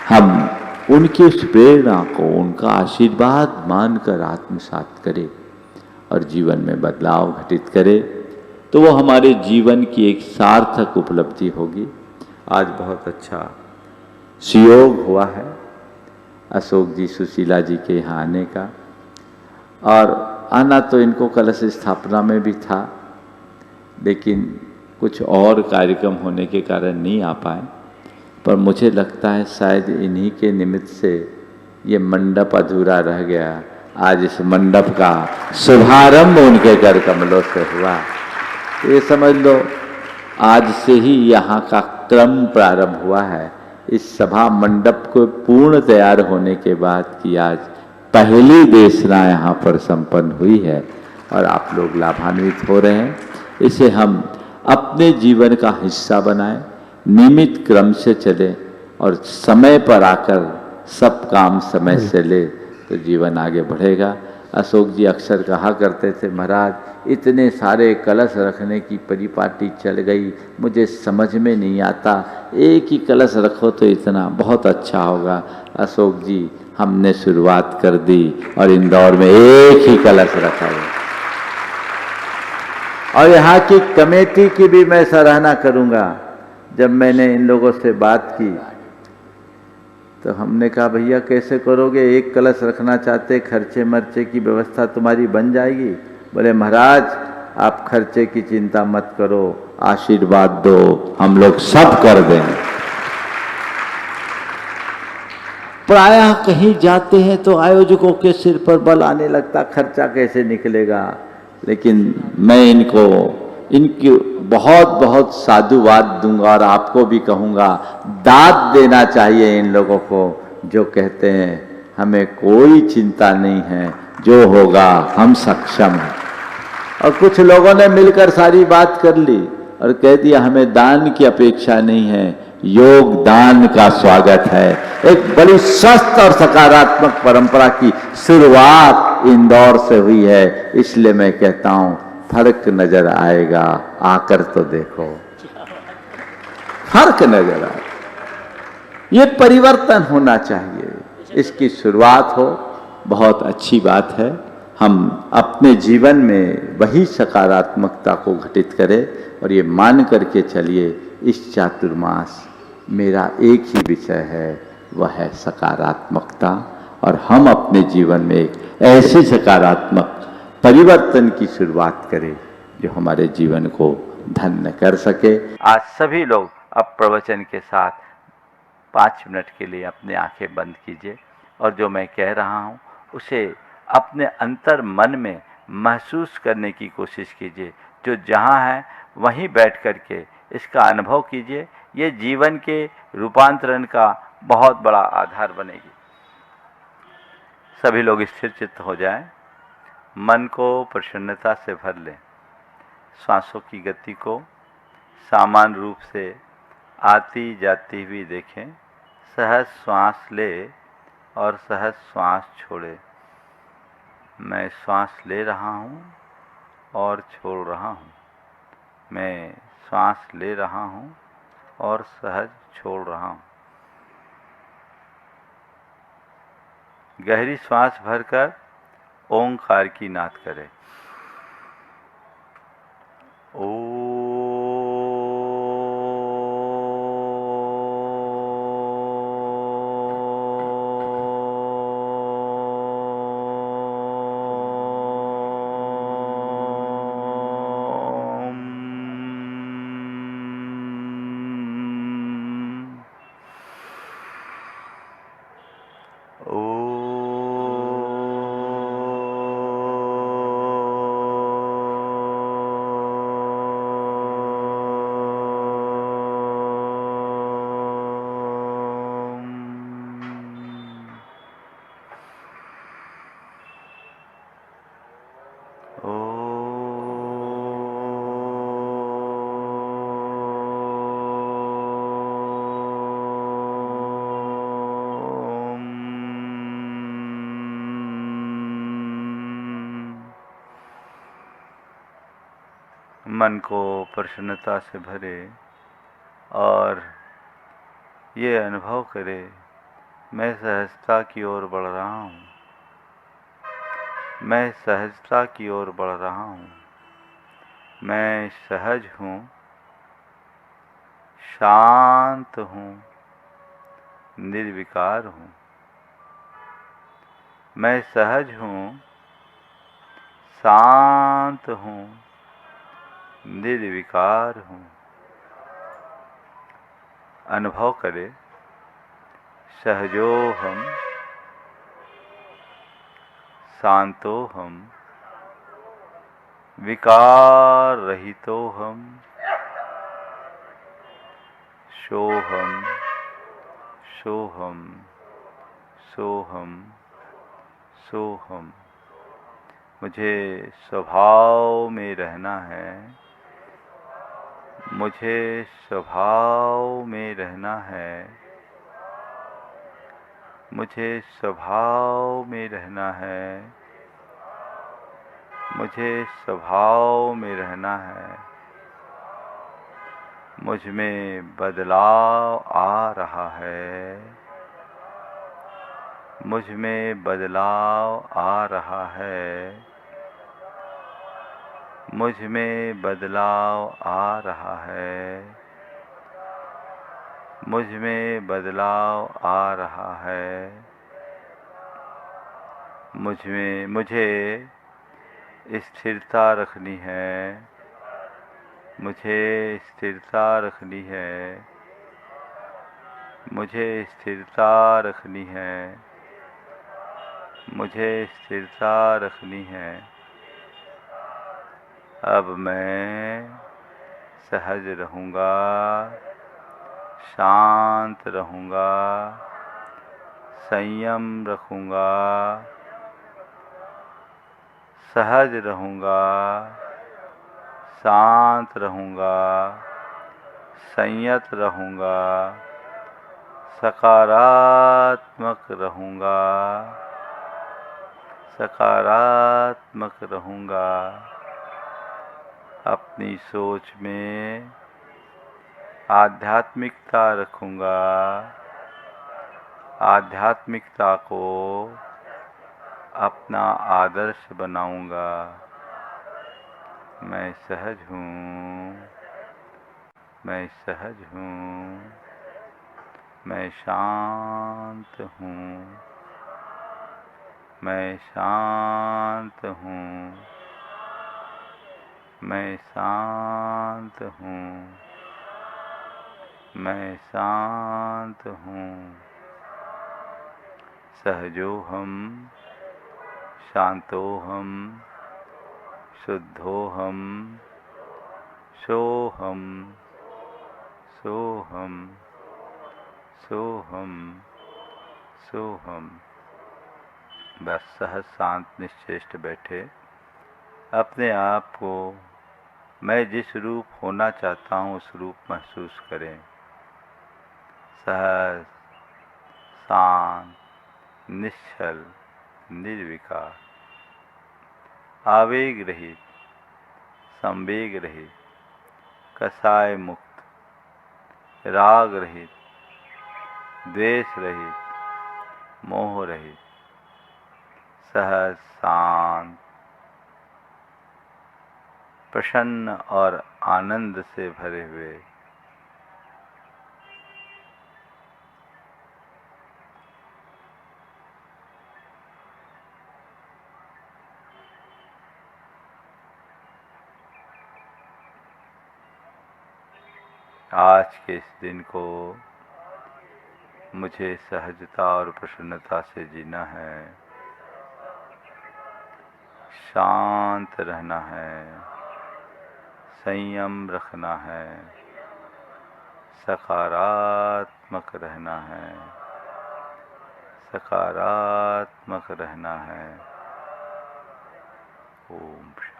हम उनकी उस प्रेरणा को, उनका आशीर्वाद मानकर आत्मसात करें और जीवन में बदलाव घटित करें, तो वो हमारे जीवन की एक सार्थक उपलब्धि होगी। आज बहुत अच्छा सुयोग हुआ है अशोक जी, सुशीला जी के यहाँ आने का, और आना तो इनको कलश स्थापना में भी था, लेकिन कुछ और कार्यक्रम होने के कारण नहीं आ पाए। पर मुझे लगता है शायद इन्हीं के निमित्त से ये मंडप अधूरा रह गया। आज इस मंडप का शुभारंभ उनके कर कमलों से हुआ। ये समझ लो आज से ही यहाँ का क्रम प्रारंभ हुआ है। इस सभा मंडप को पूर्ण तैयार होने के बाद की आज पहली देशना यहाँ पर संपन्न हुई है, और आप लोग लाभान्वित हो रहे हैं। इसे हम अपने जीवन का हिस्सा बनाएं, नियमित क्रम से चलें, और समय पर आकर सब काम समय से ले, तो जीवन आगे बढ़ेगा। अशोक जी अक्सर कहा करते थे, महाराज इतने सारे कलश रखने की परिपाटी चल गई, मुझे समझ में नहीं आता, एक ही कलश रखो तो इतना बहुत अच्छा होगा। अशोक जी हमने शुरुआत कर दी और इंदौर में एक ही कलश रखा है, और यहाँ की कमेटी की भी मैं सराहना करूँगा। जब मैंने इन लोगों से बात की तो हमने कहा भैया कैसे करोगे, एक कलश रखना चाहते, खर्चे मर्चे की व्यवस्था तुम्हारी बन जाएगी। बोले महाराज आप खर्चे की चिंता मत करो, आशीर्वाद दो, हम लोग सब कर देंगे। प्रायः कहीं जाते हैं तो आयोजकों के सिर पर बल आने लगता, खर्चा कैसे निकलेगा। लेकिन मैं इनकी बहुत बहुत साधुवाद दूंगा, और आपको भी कहूँगा दाद देना चाहिए इन लोगों को, जो कहते हैं हमें कोई चिंता नहीं है, जो होगा हम सक्षम हैं। और कुछ लोगों ने मिलकर सारी बात कर ली और कह दिया हमें दान की अपेक्षा नहीं है, योगदान का स्वागत है। एक बड़ी स्वस्थ और सकारात्मक परंपरा की शुरुआत इंदौर से हुई है, इसलिए मैं कहता हूं फर्क नजर आएगा, आकर तो देखो, फर्क नजर आएगा। ये परिवर्तन होना चाहिए, इसकी शुरुआत हो, बहुत अच्छी बात है। हम अपने जीवन में वही सकारात्मकता को घटित करें और ये मान करके चलिए इस चातुर्मास मेरा एक ही विषय है, वह है सकारात्मकता। और हम अपने जीवन में एक ऐसे सकारात्मक परिवर्तन की शुरुआत करें जो हमारे जीवन को धन्य कर सके। आज सभी लोग अब प्रवचन के साथ 5 मिनट के लिए अपनी आंखें बंद कीजिए और जो मैं कह रहा हूँ उसे अपने अंतर मन में महसूस करने की कोशिश कीजिए। जो जहाँ है वहीं बैठ कर के इसका अनुभव कीजिए। ये जीवन के रूपांतरण का बहुत बड़ा आधार बनेगी। सभी लोग स्थिर चित्त हो जाएं, मन को प्रसन्नता से भर लें, श्वासों की गति को सामान्य रूप से आती जाती हुई देखें। सहज श्वास ले और सहज श्वास छोड़े। मैं श्वास ले रहा हूँ और छोड़ रहा हूँ, मैं श्वास ले रहा हूँ और सहज छोड़ रहा हूँ। गहरी श्वास भरकर ओंकार की नाद करें। ओ मन को प्रसन्नता से भरे और ये अनुभव करे मैं सहजता की ओर बढ़ रहा हूँ, मैं सहजता की ओर बढ़ रहा हूँ, मैं सहज हूँ, शांत हूँ, निर्विकार हूँ। मैं सहज हूँ, शांत हूँ, निर्विकार हूँ। अनुभव करे सहजोहम, शांतोहम, विकार रहितोहम, सोहम सोहम सोहम सोहम। मुझे स्वभाव में रहना है, मुझे स्वभाव में रहना है, मुझे स्वभाव में रहना है, मुझे स्वभाव में रहना है। मुझ में बदलाव आ रहा है, मुझ में बदलाव आ रहा है, मुझ में बदलाव आ रहा है, मुझ में बदलाव आ रहा है। मुझे स्थिरता रखनी है, मुझे स्थिरता रखनी है, मुझे स्थिरता रखनी है, मुझे स्थिरता रखनी है। अब मैं सहज रहूँगा, शांत रहूँगा, संयम रखूँगा, सहज रहूँगा, शांत रहूँगा, संयत रहूँगा, सकारात्मक रहूँगा, सकारात्मक रहूँगा। अपनी सोच में आध्यात्मिकता रखूँगा, आध्यात्मिकता को अपना आदर्श बनाऊँगा। मैं सहज हूँ, मैं सहज हूँ, मैं शांत हूँ, मैं शांत हूँ, मैं शांत हूँ, मैं शांत हूँ। सहजोहम, शांतोहम, शुद्धोहम, सोहम, सोहम, सोहम, सोहम। बस सहज शांत निश्चेष्ट बैठे अपने आप को मैं जिस रूप होना चाहता हूँ उस रूप महसूस करें। सहज, शांत, निश्चल, निर्विकार, आवेग रहित, संवेग रहित, कसाय मुक्त, राग रहित, द्वेष रहित, मोह रहित, सहज, शांत, प्रसन्न और आनंद से भरे हुए। आज के इस दिन को मुझे सहजता और प्रसन्नता से जीना है, शांत रहना है, संयम रखना है, सकारात्मक रहना है, सकारात्मक रहना है। ओम शांति।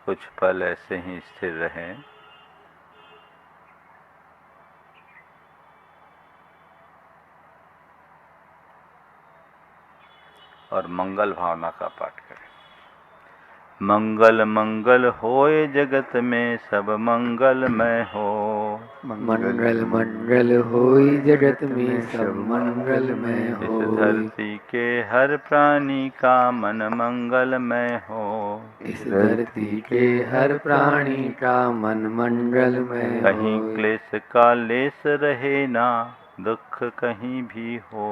कुछ पल ऐसे ही स्थिर रहें। और मंगल भावना का पाठ करें। मंगल मंगल होए जगत में सब मंगलमय हो। मंगल मंगल होई जगत में सब मंगलमय हो। इस धरती के हर प्राणी का मन मंगलमय हो। इस धरती के हर प्राणी का मन मंगलमय हो। कहीं क्लेश का लेस रहे ना, दुख कहीं भी हो।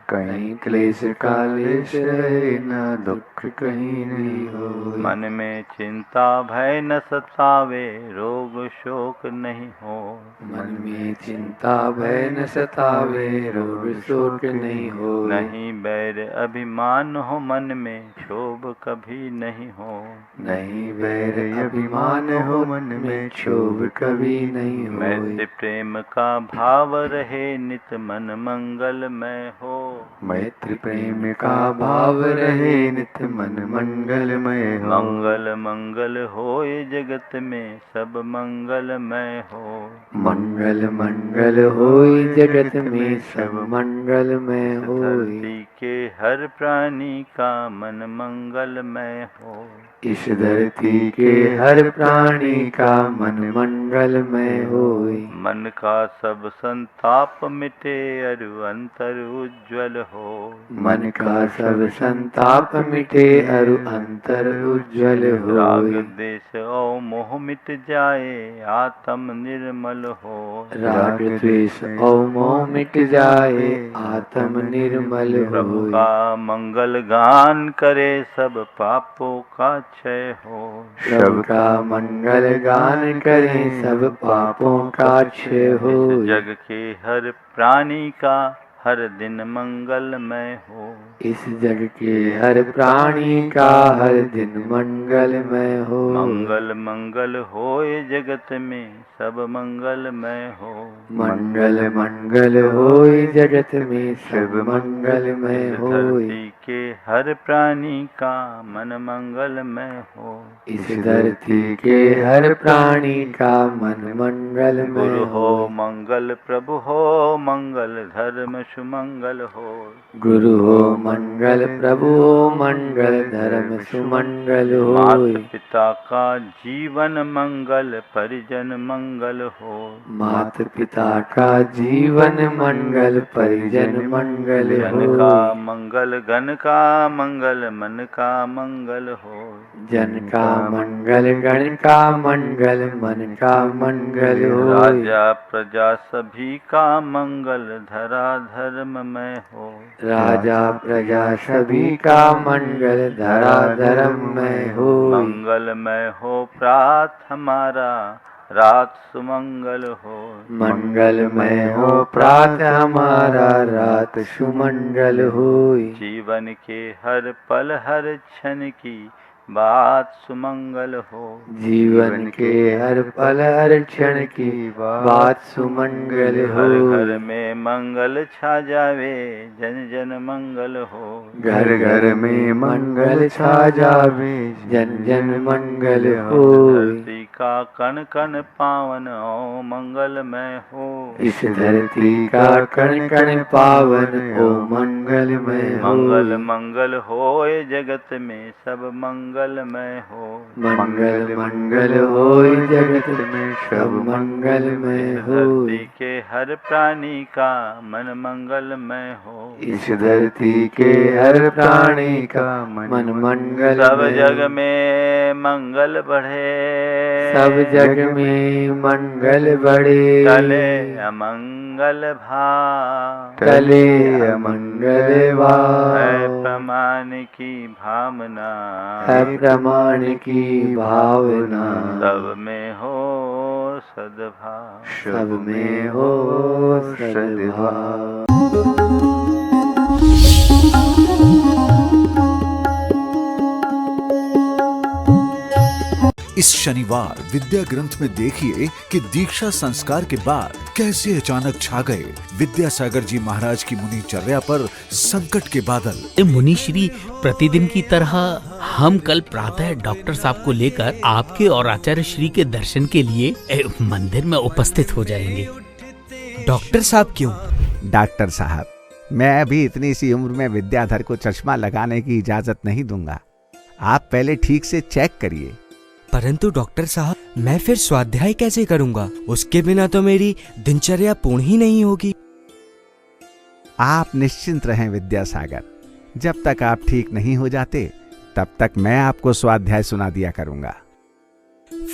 कहीं क्लेश का लेश रहे ना, दुख कहीं नहीं हो। मन में चिंता भय न सतावे, रोग शोक नहीं हो। मन में चिंता भय न सतावे, रोग शोक नहीं हो। नहीं बैर अभिमान हो मन में, क्षोभ कभी नहीं हो। नहीं बैर अभिमान हो मन में, क्षोभ कभी नहीं हो। मैत्री प्रेम का भाव रहे नित, मन मंगलमय हो। मैत्री प्रेम का भाव रहे नित, मन मंगलमय हो। मंगल मंगल होए जगत में सब मंगलमय हो। मंगल मंगल होई जगत में सब मंगलमय होई। धरती के हर प्राणी का मन मंगलमय हो। इस धरती के हर प्राणी का मन मंगलमय होई। मन का सब संताप मिटे, अरु अंतर उज्ज्वल हो। मन का सब संताप मिटे, अरु अंतर उज्ज्वल हो। राग द्वेष और मोह मिट जाए, आत्म निर्मल हो। राग द्वेष और मोह मिट जाए, आत्म निर्मल हो। प्रभु का मंगल गान करे, सब पापों का क्षय हो। प्रभु का मंगल गान करें, सब पापों का क्षय हो। इस जग के हर प्राणी का हर दिन मंगलमय हो। इस जग के हर प्राणी का हर दिन मंगलमय हो। मंगल मंगल होए जगत में सब मंगलमय हो। मंगल मंगल होए जगत में सब मंगलमय होए। धरती के हर प्राणी का मन मंगलमय हो। इस धरती के हर प्राणी का मन मंगलमय गुरु हो। हो मंगल प्रभु हो मंगल धर्म सुमंगल हो। गुरु हो मंगल प्रभु हो मंगल धर्म सुमंगल हो। माता पिता का जीवन मंगल परिजन मंगल हो। माता पिता का जीवन मंगल परिजन मंगल जन हो। का मंगल गण का मंगल मन का मंगल हो। जन का मंगल गण का मंगल मन का मंगल हो। राजा प्रजा सभी का मंगल धरा धर्ममय हो। राजा प्रजा सभी का मंगल धरा धर्ममय हो। मंगलमय हो प्रात हमारा रात सुमंगल हो। मंगलमय हो प्रात हमारा रात सुमंगल हो। जीवन के हर पल हर क्षण की बात सुमंगल हो। जीवन के हर पल हर क्षण की बात सुमंगल हो। घर घर में मंगल छा जावे जन जन मंगल हो। घर घर में मंगल छा जावे जन जन मंगल हो। धरती का कण कण पावन हो मंगलमय हो। इस धरती का कण कण पावन हो मंगलमय हो। मंगल मंगल होए जगत में सब मंगलमय हो। मंगल मंगल हो जगत में सब मंगलमय हो। धरती के हर प्राणी का मन मंगलमय हो। इस धरती के हर प्राणी का मन मंगल। सब जग में मंगल बढ़े। सब जग में मंगल बढ़े। टले अमंगल भाव। टले अमंगल भाव। है प्रमाण की भावना। है प्रमाण की भावना। सब में हो सद्भाव। सब में हो सद्भाव। इस शनिवार विद्या ग्रंथ में देखिए कि दीक्षा संस्कार के बाद कैसे अचानक छा गए विद्यासागर जी महाराज की मुनिचर्या पर संकट के बादल। मुनि श्री प्रतिदिन की तरह हम कल प्रातः डॉक्टर साहब को लेकर आपके और आचार्य श्री के दर्शन के लिए मंदिर में उपस्थित हो जाएंगे। डॉक्टर साहब क्यों? डॉक्टर साहब, मैं अभी इतनी सी उम्र में विद्याधर को चश्मा लगाने की इजाजत नहीं दूंगा। आप पहले ठीक से चेक करिए। परंतु डॉक्टर साहब, मैं फिर स्वाध्याय कैसे करूंगा? उसके बिना तो मेरी दिनचर्या पूर्ण ही नहीं होगी। आप निश्चिंत रहें विद्यासागर, जब तक आप ठीक नहीं हो जाते तब तक मैं आपको स्वाध्याय सुना दिया करूंगा।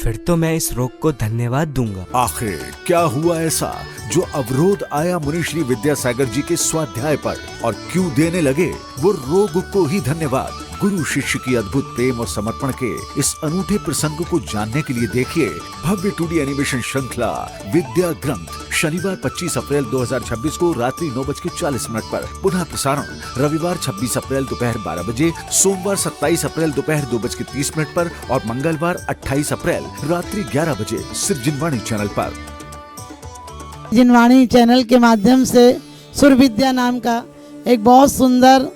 फिर तो मैं इस रोग को धन्यवाद दूंगा। आखिर क्या हुआ ऐसा जो अवरोध आया मुनिश्री विद्यासागर जी के स्वाध्याय पर, और क्यों देने लगे वो रोग को ही धन्यवाद? गुरु शिष्य की अद्भुत प्रेम और समर्पण के इस अनूठे प्रसंग को जानने के लिए देखिए भव्य 2D एनिमेशन श्रृंखला विद्या ग्रंथ शनिवार 25 अप्रैल 2026 को रात्रि 9:40 पर, पुनः प्रसारण रविवार 26 अप्रैल दोपहर 12 बजे, सोमवार 27 अप्रैल दोपहर 2:30 पर और मंगलवार 28 अप्रैल रात्रि 11 बजे सिर्फ जिनवाणी चैनल पर। जिनवाणी चैनल के माध्यम से सुर विद्या नाम का एक बहुत सुंदर